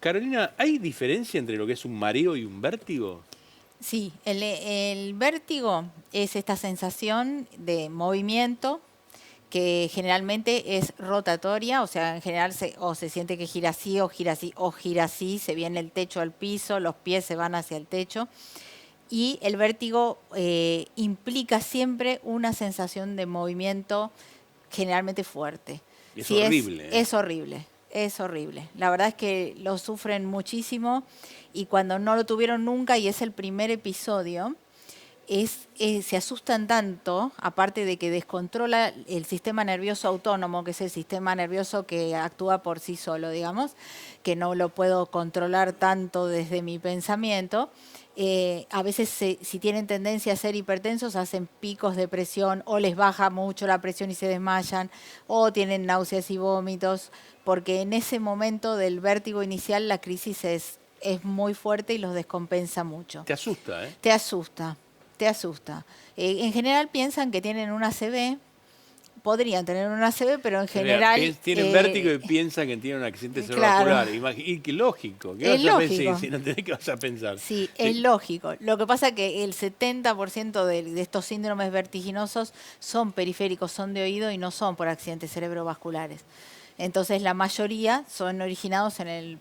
Carolina, ¿hay diferencia entre lo que es un mareo y un vértigo? Sí, el vértigo es esta sensación de movimiento que generalmente es rotatoria, o sea, en general o se siente que gira así o gira así o gira así, se viene el techo al piso, los pies se van hacia el techo. Y el vértigo implica siempre una sensación de movimiento generalmente fuerte. Y es Sí, horrible, ¿eh? es horrible, es horrible. La verdad es que lo sufren muchísimo y cuando no lo tuvieron nunca y es el primer episodio, se asustan tanto, aparte de que descontrola el sistema nervioso autónomo, que es el sistema nervioso que actúa por sí solo, digamos, que no lo puedo controlar tanto desde mi pensamiento. A veces si tienen tendencia a ser hipertensos hacen picos de presión o les baja mucho la presión y se desmayan o tienen náuseas y vómitos, porque en ese momento del vértigo inicial la crisis es muy fuerte y los descompensa mucho. Te asusta, ¿eh? Te asusta, te asusta. En general piensan que tienen una ACV, podrían tener una ACV, pero en O sea, general, tienen vértigo y piensan que tienen un accidente claro, cerebrovascular. Y qué lógico. ¿Qué es vas a pensar? lógico. Si no tenés, ¿qué vas a pensar? Sí, es Sí. lógico. Lo que pasa es que el 70% de estos síndromes vertiginosos son periféricos, son de oído y no son por accidentes cerebrovasculares. Entonces la mayoría son originados en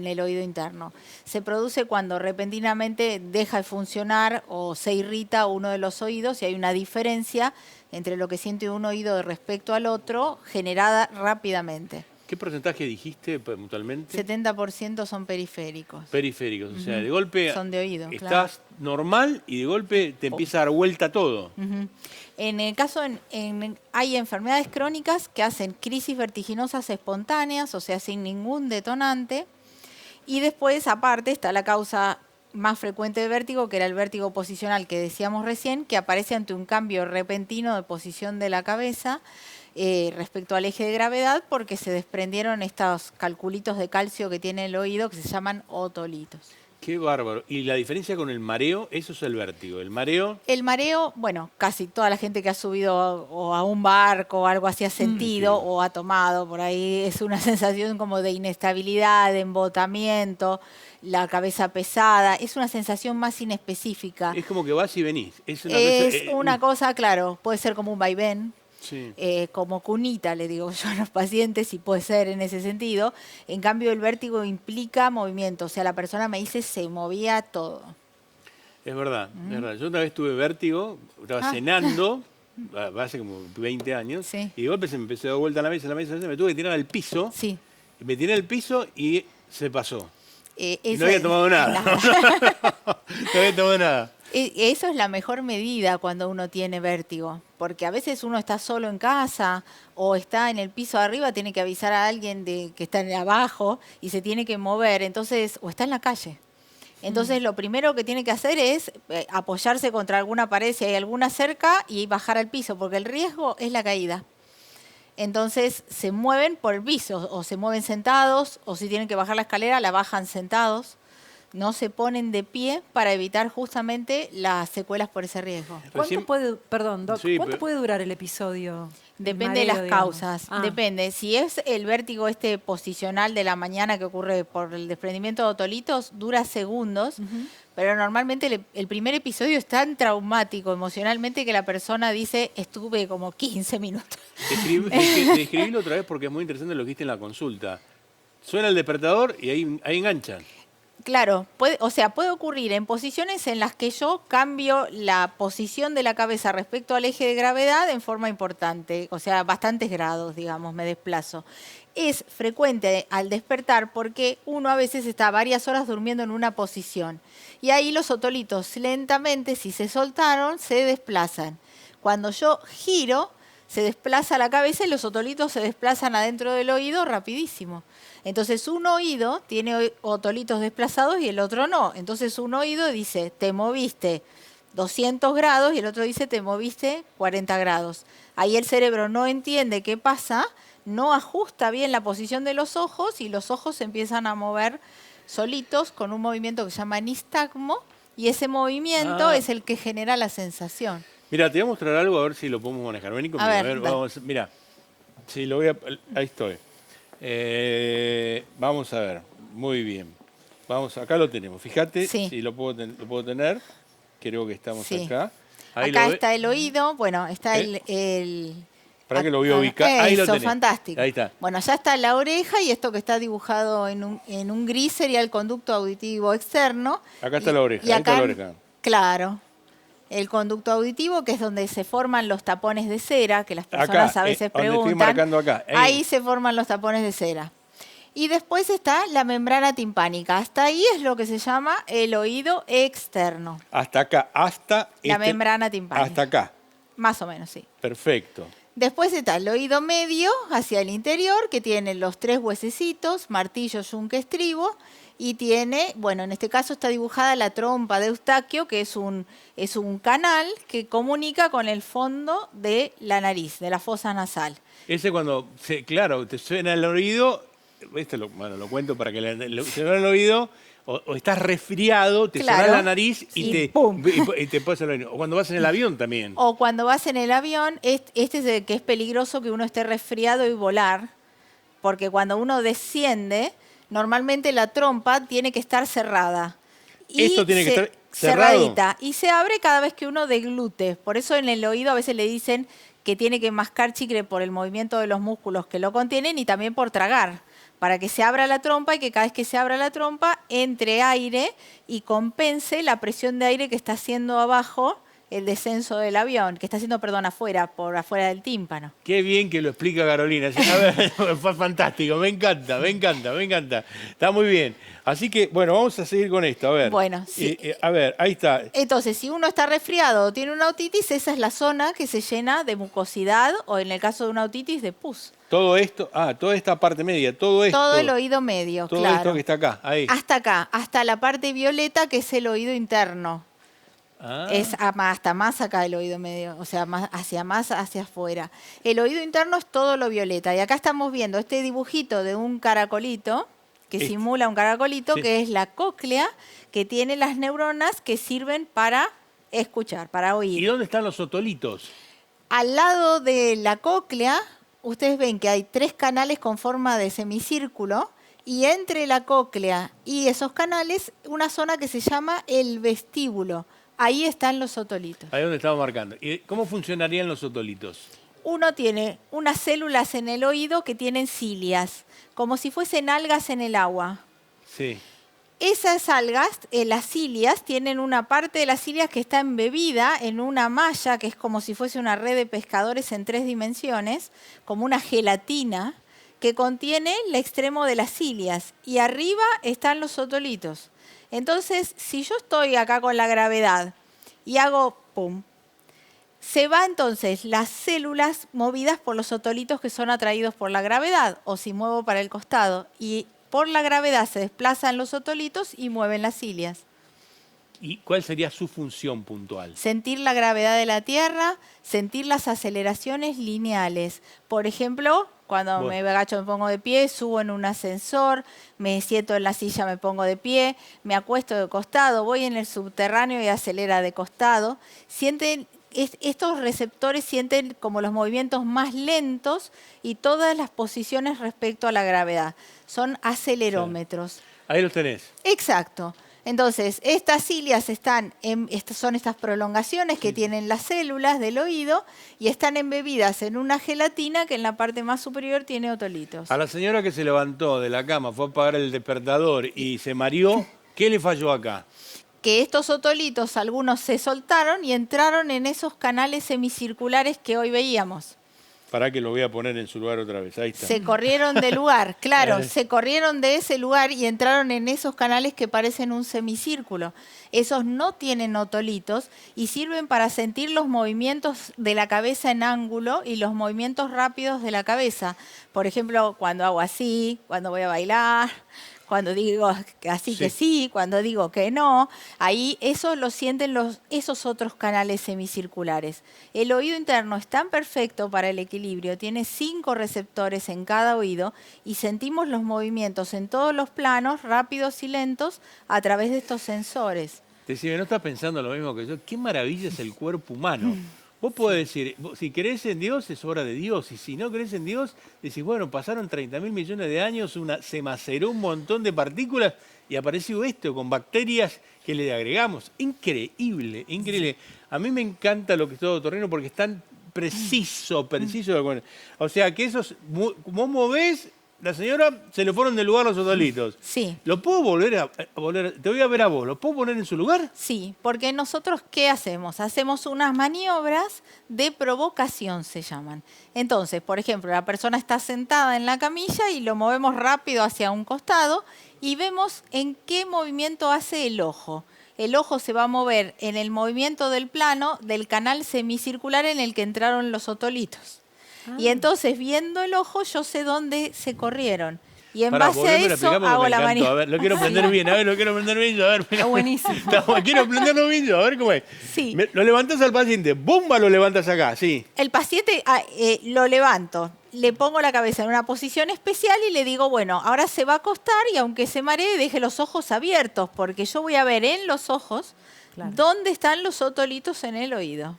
el oído interno. Se produce cuando repentinamente deja de funcionar o se irrita uno de los oídos y hay una diferencia entre lo que siente un oído respecto al otro generada rápidamente. ¿Qué porcentaje dijiste puntualmente? 70% son periféricos. Periféricos. O sea, Ujú. de golpe Son de oído, claro. estás normal y de golpe te empieza a dar vuelta todo. Ujú. En el caso, hay enfermedades crónicas que hacen crisis vertiginosas espontáneas, o sea, sin ningún detonante. Y después, aparte, está la causa más frecuente de vértigo, que era el vértigo posicional que decíamos recién, que aparece ante un cambio repentino de posición de la cabeza respecto al eje de gravedad, porque se desprendieron estos calculitos de calcio que tiene el oído, que se llaman otolitos. Qué bárbaro. Y la diferencia con el mareo, eso es el vértigo. El mareo, El mareo, bueno, casi toda la gente que ha subido o a un barco o algo así ha sentido sí. o ha tomado, por ahí es una sensación como de inestabilidad, de embotamiento, la cabeza pesada, es una sensación más inespecífica. Es como que vas y venís. Es una cosa. Es una cosa, claro, puede ser como un vaivén, Sí. como cunita, le digo yo a los pacientes, y puede ser en ese sentido. En cambio, el vértigo implica movimiento, o sea, la persona me dice se movía todo. Es verdad, es verdad. Yo una vez tuve vértigo, estaba Ah, cenando, hace como 20 años, sí, y de golpe se me empezó a dar vuelta la mesa, me tuve que tirar al piso, sí. y me tiré al piso y se pasó. Y no Eso había es, tomado nada. No había tomado nada. eso es la mejor medida cuando uno tiene vértigo, porque a veces uno está solo en casa o está en el piso de arriba, tiene que avisar a alguien de que está abajo y se tiene que mover, entonces, o está en la calle. Entonces, lo primero que tiene que hacer es apoyarse contra alguna pared si hay alguna cerca y bajar al piso, porque el riesgo es la caída. Entonces, se mueven por el piso, o se mueven sentados, o si tienen que bajar la escalera, la bajan sentados. No se ponen de pie para evitar justamente las secuelas por ese riesgo. ¿Cuánto Recién, puede, perdón, Doc, sí, cuánto pero puede durar el episodio? El Depende de mareo, las digamos. causas, Ah, depende. Si es el vértigo posicional de la mañana que ocurre por el desprendimiento de otolitos, dura segundos, pero normalmente el primer episodio es tan traumático emocionalmente que la persona dice, estuve como 15 minutos. describilo otra vez porque es muy interesante lo que viste en la consulta. Suena el despertador y ahí enganchan. Claro, puede ocurrir en posiciones en las que yo cambio la posición de la cabeza respecto al eje de gravedad en forma importante, o sea, bastantes grados, digamos, me desplazo. Es frecuente al despertar porque uno a veces está varias horas durmiendo en una posición y ahí los otolitos lentamente, si se soltaron, se desplazan. Cuando yo giro, se desplaza la cabeza y los otolitos se desplazan adentro del oído rapidísimo. Entonces un oído tiene otolitos desplazados y el otro no. Entonces un oído dice, te moviste 200 grados y el otro dice, te moviste 40 grados. Ahí el cerebro no entiende qué pasa, no ajusta bien la posición de los ojos y los ojos se empiezan a mover solitos con un movimiento que se llama nistagmo y ese movimiento Ah, es el que genera la sensación. mira, te voy a mostrar algo a ver si lo podemos manejar. Vení A conmigo, a ver, ver, dale. vamos. Mira, sí, lo voy a. Ahí estoy. Vamos a ver. muy bien. Vamos, acá lo tenemos. Fíjate Sí. si lo puedo tener. Creo que estamos Sí. acá. Ahí Acá lo ve. está el oído, bueno, está ¿Eh? el Para que lo voy a ubicar. Ahí lo eso, tenés. fantástico. Ahí está. Bueno, ya está la oreja y esto que está dibujado en un gris sería el conducto auditivo externo. Acá está la oreja, Y ahí está acá, la oreja. claro, el conducto auditivo, que es donde se forman los tapones de cera, que las personas Acá, a veces donde estoy preguntan. marcando acá. Ahí se forman los tapones de cera. Y después está la membrana timpánica. Hasta ahí es lo que se llama el oído externo. Hasta acá, hasta La membrana timpánica. Hasta acá. Más o menos, sí. Perfecto. Después está el oído medio hacia el interior, que tiene los 3 huesecitos, martillo, yunque, estribo, y tiene, bueno, en este caso está dibujada la trompa de Eustaquio, que es un canal que comunica con el fondo de la nariz, de la fosa nasal. Ese cuando, claro, te suena el oído, bueno, lo cuento para que se suena el oído, o estás resfriado, te Claro. suena la nariz Y ¡pum! y te pasa el oído. O cuando vas en el avión también. O cuando vas en el avión, este es el que es peligroso que uno esté resfriado y volar, porque cuando uno desciende, normalmente la trompa tiene que estar cerrada. Esto tiene que estar cerrado. cerradita. Y se abre cada vez que uno deglute. Por eso en el oído a veces le dicen que tiene que mascar chicle por el movimiento de los músculos que lo contienen y también por tragar, para que se abra la trompa y que cada vez que se abra la trompa entre aire y compense la presión de aire que está haciendo abajo el descenso del avión, que está haciendo, perdón, afuera, por afuera del tímpano. Qué bien que lo explica Carolina. A ver, fue fantástico, me encanta, me encanta, me encanta. Está muy bien. Así que, bueno, vamos a seguir con esto. A ver. Bueno, sí. A ver, ahí está. Entonces, si uno está resfriado o tiene una otitis, esa es la zona que se llena de mucosidad o en el caso de una otitis de pus. Todo esto, toda esta parte media, todo esto. Todo el oído medio, todo claro. esto que está acá, ahí. Hasta acá, hasta la parte violeta que es el oído interno. Es hasta más acá el oído medio, o sea, más hacia afuera. El oído interno es todo lo violeta. Y acá estamos viendo este dibujito de un caracolito, que simula un caracolito, Sí. que es la cóclea, que tiene las neuronas que sirven para escuchar, para oír. ¿Y dónde están los otolitos? Al lado de la cóclea, ustedes ven que hay 3 canales con forma de semicírculo y entre la cóclea y esos canales una zona que se llama el vestíbulo. Ahí están los otolitos. Ahí donde estamos marcando. ¿Y cómo funcionarían los otolitos? Uno tiene unas células en el oído que tienen cilias, como si fuesen algas en el agua. Sí. Esas algas, las cilias, tienen una parte de las cilias que está embebida en una malla, que es como si fuese una red de pescadores en 3 dimensiones, como una gelatina, que contiene el extremo de las cilias. Y arriba están los otolitos. Entonces, si yo estoy acá con la gravedad y hago pum, se va entonces las células movidas por los otolitos que son atraídos por la gravedad, o si muevo para el costado, y por la gravedad se desplazan los otolitos y mueven las cilias. ¿Y cuál sería su función puntual? Sentir la gravedad de la Tierra, sentir las aceleraciones lineales. Por ejemplo, cuando me agacho me pongo de pie, subo en un ascensor, me siento en la silla, me pongo de pie, me acuesto de costado, voy en el subterráneo y acelera de costado. Estos receptores sienten como los movimientos más lentos y todas las posiciones respecto a la gravedad. Son acelerómetros. Ahí los tenés. Exacto. Entonces, estas cilias son estas prolongaciones que tienen las células del oído y están embebidas en una gelatina que en la parte más superior tiene otolitos. A la señora que se levantó de la cama, fue a apagar el despertador y se mareó, ¿qué le falló acá? Que estos otolitos, algunos se soltaron y entraron en esos canales semicirculares que hoy veíamos. Para que lo voy a poner en su lugar otra vez. Ahí está. Se corrieron del lugar, claro, se corrieron de ese lugar y entraron en esos canales que parecen un semicírculo. Esos no tienen otolitos y sirven para sentir los movimientos de la cabeza en ángulo y los movimientos rápidos de la cabeza. Por ejemplo, cuando hago así, cuando voy a bailar, cuando digo así que sí, cuando digo que no, ahí eso lo sienten esos otros canales semicirculares. El oído interno es tan perfecto para el equilibrio, tiene 5 receptores en cada oído y sentimos los movimientos en todos los planos, rápidos y lentos, a través de estos sensores. Decime, ¿no estás pensando lo mismo que yo? Qué maravilla es el cuerpo humano. Vos podés decir, si crees en Dios, es obra de Dios. Y si no crees en Dios, decís, bueno, pasaron 30.000 millones de años, se maceró un montón de partículas y apareció esto con bacterias que le agregamos. Increíble, increíble. A mí me encanta lo que es todo terreno porque es tan preciso. O sea, que vos movés, la señora se le fueron del lugar los otolitos. Sí. ¿Lo puedo volver? Te voy a ver a vos. ¿Lo puedo poner en su lugar? Sí, porque nosotros, ¿qué hacemos? Hacemos unas maniobras de provocación, se llaman. Entonces, por ejemplo, la persona está sentada en la camilla y lo movemos rápido hacia un costado y vemos en qué movimiento hace el ojo. El ojo se va a mover en el movimiento del plano del canal semicircular en el que entraron los otolitos. Y entonces, viendo el ojo, yo sé dónde se corrieron. Y en base a eso hago la maniobra. A ver, lo quiero aprender bien, lo quiero aprender bien. A ver, Está buenísimo. quiero aprenderlo bien, a ver cómo es. Sí. Lo levantás al paciente, ¡bomba! Lo levantas acá, sí. El paciente lo levanto, le pongo la cabeza en una posición especial y le digo, bueno, ahora se va a acostar y aunque se maree, deje los ojos abiertos, porque yo voy a ver en los ojos dónde están los otolitos en el oído.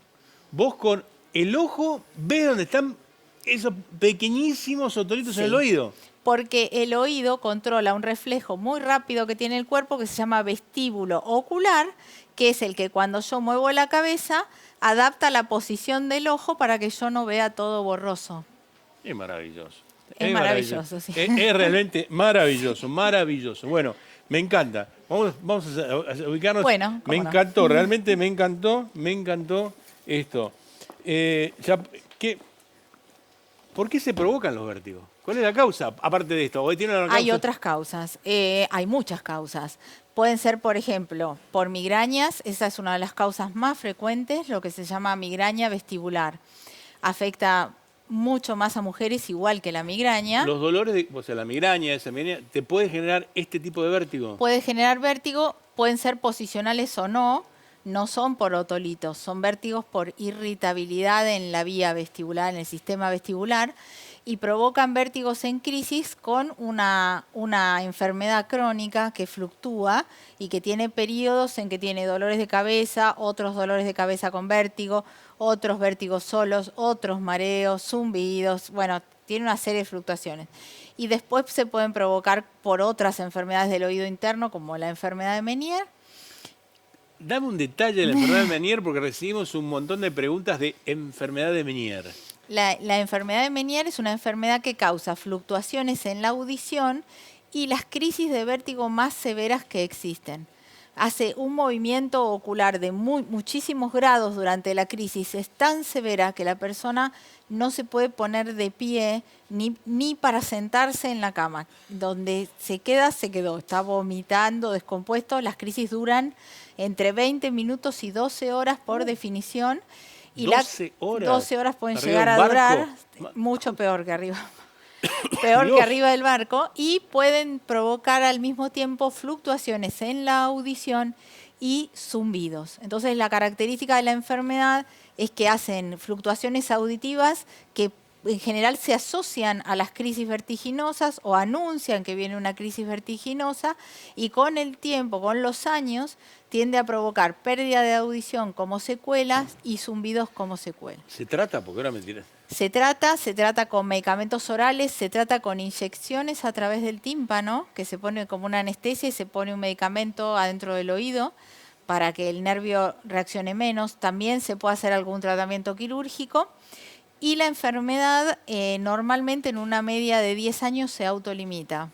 Vos con el ojo ves dónde están esos pequeñísimos otolitos en el oído. Porque el oído controla un reflejo muy rápido que tiene el cuerpo que se llama vestíbulo ocular, que es el que cuando yo muevo la cabeza adapta la posición del ojo para que yo no vea todo borroso. Es maravilloso. Es maravilloso, sí. Es realmente maravilloso, maravilloso. Bueno, me encanta. Vamos a ubicarnos. Bueno, me encantó, realmente me encantó esto. ¿Por qué se provocan los vértigos? ¿Cuál es la causa? Aparte de esto, hay otras causas, hay muchas causas. Pueden ser, por ejemplo, por migrañas, esa es una de las causas más frecuentes, lo que se llama migraña vestibular. Afecta mucho más a mujeres, igual que la migraña. Los dolores, la migraña, ¿te puede generar este tipo de vértigo? Puede generar vértigo, pueden ser posicionales o no, no son por otolitos, son vértigos por irritabilidad en la vía vestibular, en el sistema vestibular, y provocan vértigos en crisis con una enfermedad crónica que fluctúa y que tiene periodos en que tiene dolores de cabeza, otros dolores de cabeza con vértigo, otros vértigos solos, otros mareos, zumbidos, bueno, tiene una serie de fluctuaciones. Y después se pueden provocar por otras enfermedades del oído interno, como la enfermedad de Meniere. Dame un detalle de la enfermedad de Meniere porque recibimos un montón de preguntas de enfermedad de Meniere. La enfermedad de Meniere es una enfermedad que causa fluctuaciones en la audición y las crisis de vértigo más severas que existen. Hace un movimiento ocular de muchísimos grados durante la crisis. Es tan severa que la persona no se puede poner de pie ni para sentarse en la cama. Donde se queda, se quedó. Está vomitando, descompuesto. Las crisis duran entre 20 minutos y 12 horas por definición. Y 12 horas. 12 horas pueden ¿Arriba llegar a de un durar barco? mucho peor que arriba. Peor Dios. que arriba del barco, y pueden provocar al mismo tiempo fluctuaciones en la audición y zumbidos. Entonces, la característica de la enfermedad es que hacen fluctuaciones auditivas que en general se asocian a las crisis vertiginosas o anuncian que viene una crisis vertiginosa, y con el tiempo, con los años, tiende a provocar pérdida de audición como secuelas y zumbidos como secuelas. ¿Se trata? Porque ahora me tiras. Se trata con medicamentos orales, se trata con inyecciones a través del tímpano, que se pone como una anestesia y se pone un medicamento adentro del oído para que el nervio reaccione menos. También se puede hacer algún tratamiento quirúrgico. Y la enfermedad normalmente en una media de 10 años se autolimita.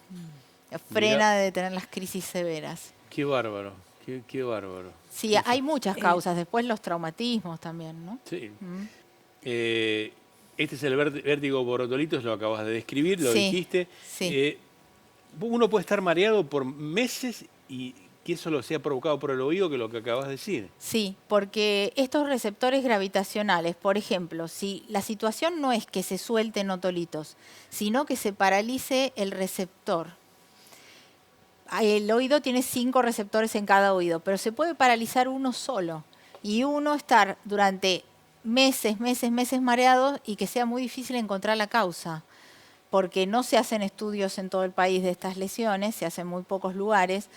Frena de tener las crisis severas. Qué bárbaro, qué bárbaro. Sí, hay muchas causas. Después los traumatismos también, ¿no? Sí. Este es el vértigo por otolitos, lo acabas de describir, lo dijiste. Sí. Uno puede estar mareado por meses y que eso lo sea provocado por el oído, que es lo que acabas de decir. Sí, porque estos receptores gravitacionales, por ejemplo, si la situación no es que se suelten otolitos, sino que se paralice el receptor. El oído tiene 5 receptores en cada oído, pero se puede paralizar uno solo y uno estar durante meses mareado y que sea muy difícil encontrar la causa, porque no se hacen estudios en todo el país de estas lesiones, se hacen en muy pocos lugares,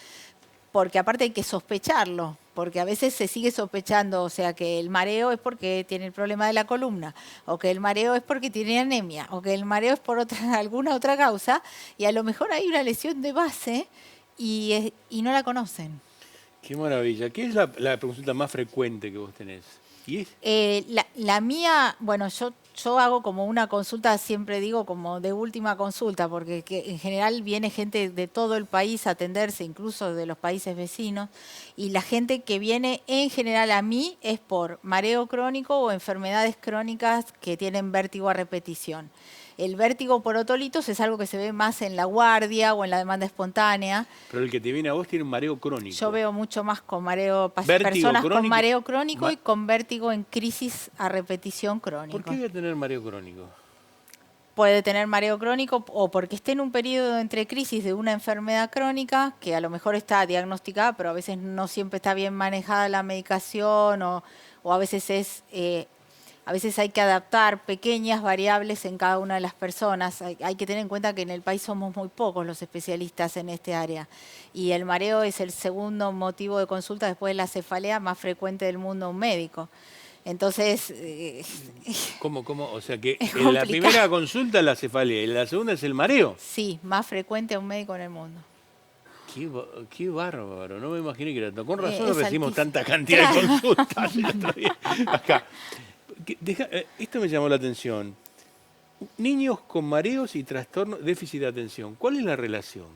porque aparte hay que sospecharlo, porque a veces se sigue sospechando, o sea, que el mareo es porque tiene el problema de la columna, o que el mareo es porque tiene anemia, o que el mareo es por alguna otra causa, y a lo mejor hay una lesión de base y no la conocen. Qué maravilla. ¿Qué es la consulta más frecuente que vos tenés? ¿Y es? La mía, bueno, yo hago como una consulta, siempre digo como de última consulta, porque en general viene gente de todo el país a atenderse, incluso de los países vecinos, y la gente que viene en general a mí es por mareo crónico o enfermedades crónicas que tienen vértigo a repetición. El vértigo por otolitos es algo que se ve más en la guardia o en la demanda espontánea. Pero el que te viene a vos tiene un mareo crónico. Yo veo mucho más con mareo, ¿Vértigo personas con crónico? mareo crónico y con vértigo en crisis a repetición crónico. ¿Por qué voy a tener mareo crónico? Puede tener mareo crónico o porque esté en un periodo entre crisis de una enfermedad crónica que a lo mejor está diagnosticada, pero a veces no siempre está bien manejada la medicación o a veces a veces hay que adaptar pequeñas variables en cada una de las personas. Hay que tener en cuenta que en el país somos muy pocos los especialistas en este área. Y el mareo es el segundo motivo de consulta después de la cefalea más frecuente del mundo a un médico. Entonces... ¿Cómo? O sea que es en la complicado. primera consulta la cefalea y la segunda es el mareo. Sí, más frecuente a un médico en el mundo. Qué bárbaro, no me imaginé que era tanto. Con razón no Es recibimos altísimo. tanta cantidad Claro. de consultas el otro día. Acá. Esto me llamó la atención. Niños con mareos y trastornos, déficit de atención. ¿Cuál es la relación?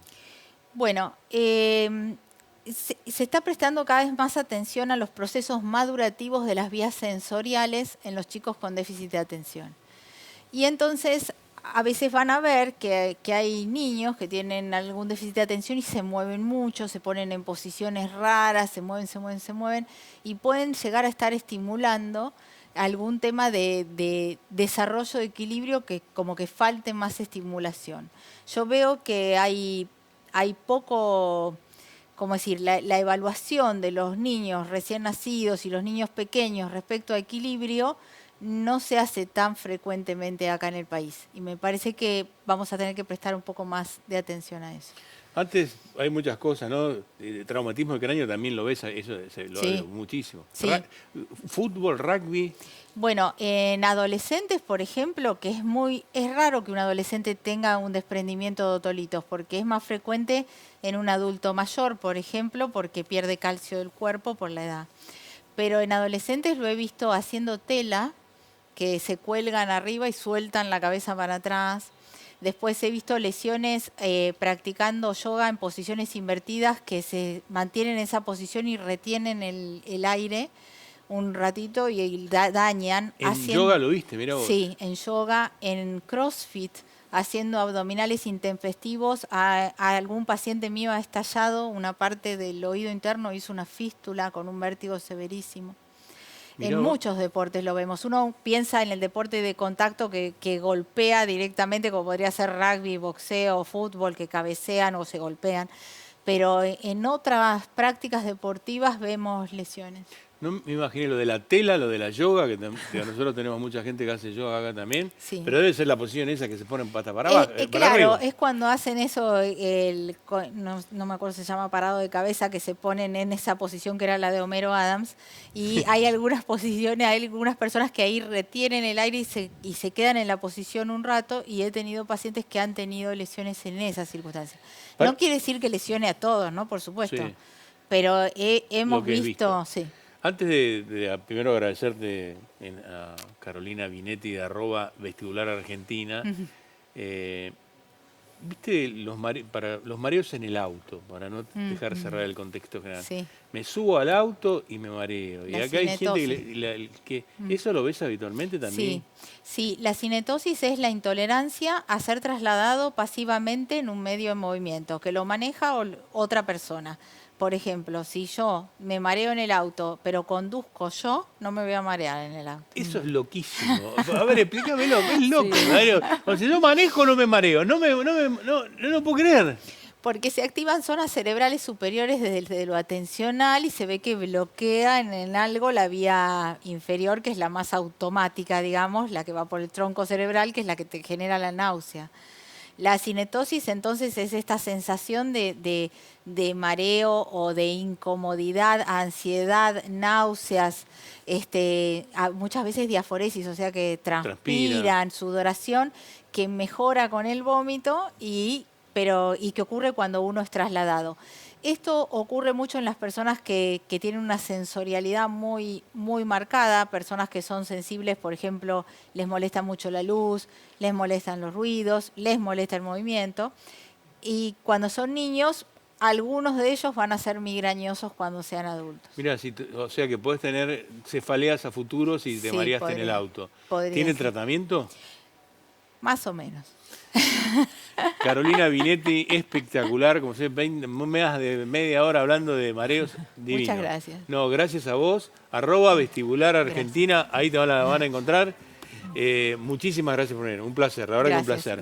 Bueno, se está prestando cada vez más atención a los procesos madurativos de las vías sensoriales en los chicos con déficit de atención. Y entonces a veces van a ver que hay niños que tienen algún déficit de atención y se mueven mucho, se ponen en posiciones raras, se mueven, y pueden llegar a estar estimulando algún tema de desarrollo de equilibrio que como que falte más estimulación. Yo veo que hay poco, como decir, la evaluación de los niños recién nacidos y los niños pequeños respecto a equilibrio no se hace tan frecuentemente acá en el país. Y me parece que vamos a tener que prestar un poco más de atención a eso. Antes hay muchas cosas, ¿no? Traumatismo de cráneo también lo ves, eso lo Sí. veo muchísimo. Sí. Fútbol, rugby. Bueno, en adolescentes, por ejemplo, que es raro que un adolescente tenga un desprendimiento de otolitos, porque es más frecuente en un adulto mayor, por ejemplo, porque pierde calcio del cuerpo por la edad. Pero en adolescentes lo he visto haciendo tela, que se cuelgan arriba y sueltan la cabeza para atrás. Después he visto lesiones practicando yoga en posiciones invertidas que se mantienen en esa posición y retienen el aire un ratito y dañan. En yoga lo viste, mirá vos. Sí, en yoga, en CrossFit, haciendo abdominales intempestivos. A algún paciente mío ha estallado una parte del oído interno, hizo una fístula con un vértigo severísimo. Mirá En vos. muchos deportes lo vemos. Uno piensa en el deporte de contacto que golpea directamente, como podría ser rugby, boxeo, fútbol, que cabecean o se golpean. Pero en otras prácticas deportivas vemos lesiones. No me imaginé lo de la tela, lo de la yoga, que nosotros tenemos mucha gente que hace yoga acá también. Sí. Pero debe ser la posición esa que se ponen pata para abajo. para Claro, arriba. es cuando hacen eso, no me acuerdo si se llama parado de cabeza, que se ponen en esa posición que era la de Homero Adams. Y hay algunas posiciones, hay algunas personas que ahí retienen el aire y se quedan en la posición un rato. Y he tenido pacientes que han tenido lesiones en esas circunstancias. No quiere decir que lesione a todos, ¿no? Por supuesto. Sí. Pero hemos Lo que he visto, sí. Antes de primero agradecerte a Carolina Vinetti de @vestibular Argentina, ¿viste para los mareos en el auto? Para no dejar cerrar el contexto general. Sí. Me subo al auto y me mareo. Y La acá hay gente cinetosis. que ¿eso lo ves habitualmente también? Sí, la cinetosis es la intolerancia a ser trasladado pasivamente en un medio en movimiento, que lo maneja otra persona. Por ejemplo, si yo me mareo en el auto, pero conduzco yo, no me voy a marear en el auto. Eso es loquísimo. A ver, explícamelo, es loco. O sea, yo manejo, no me mareo. No lo puedo creer. Porque se activan zonas cerebrales superiores desde lo atencional y se ve que bloquea en algo la vía inferior, que es la más automática, digamos, la que va por el tronco cerebral, que es la que te genera la náusea. La cinetosis entonces es esta sensación de mareo o de incomodidad, ansiedad, náuseas, muchas veces diaforesis, o sea que transpiran, sudoración, que mejora con el vómito y que ocurre cuando uno es trasladado. Esto ocurre mucho en las personas que tienen una sensorialidad muy, muy marcada, personas que son sensibles, por ejemplo, les molesta mucho la luz, les molestan los ruidos, les molesta el movimiento. Y cuando son niños, algunos de ellos van a ser migrañosos cuando sean adultos. Mira, o sea que podés tener cefaleas a futuro si te mareaste en el auto. ¿Tiene tratamiento? Más o menos. Carolina Binetti, espectacular, como siempre, más de media hora hablando de mareos, divino. Muchas gracias. No, gracias a vos, @vestibular Argentina, ahí te van a encontrar. Muchísimas gracias por venir, un placer, la verdad que un placer.